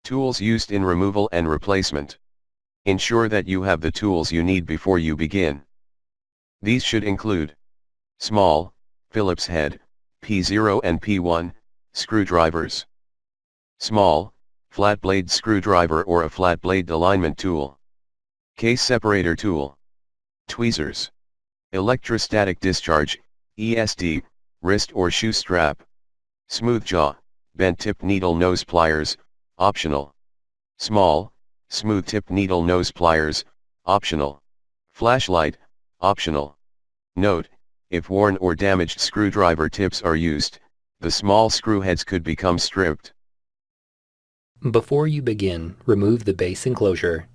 Tools used in removal and replacement. Ensure that you have the tools you need before you begin. These should include small, Phillips head, P0 and P1, screwdrivers. Small, flat blade screwdriver or a flat blade alignment tool. Case separator tool. Tweezers. Electrostatic discharge, ESD, wrist or shoe strap. Smooth jaw, bent tip needle nose pliers, optional. Small, smooth tip needle nose pliers, optional. Flashlight, optional. Note, if worn or damaged screwdriver tips are used, the small screw heads could become stripped. Before you begin, remove the base enclosure.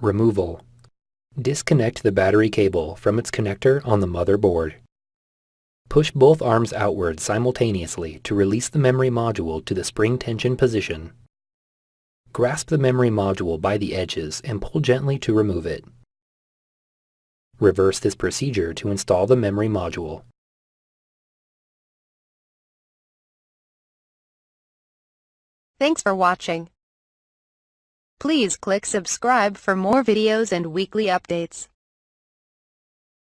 Removal. Disconnect the battery cable from its connector on the motherboard. Push both arms outward simultaneously to release the memory module to the spring tension position. Grasp the memory module by the edges and pull gently to remove it. Reverse this procedure to install the memory module. Thanks for watching. Please click subscribe for more videos and weekly updates.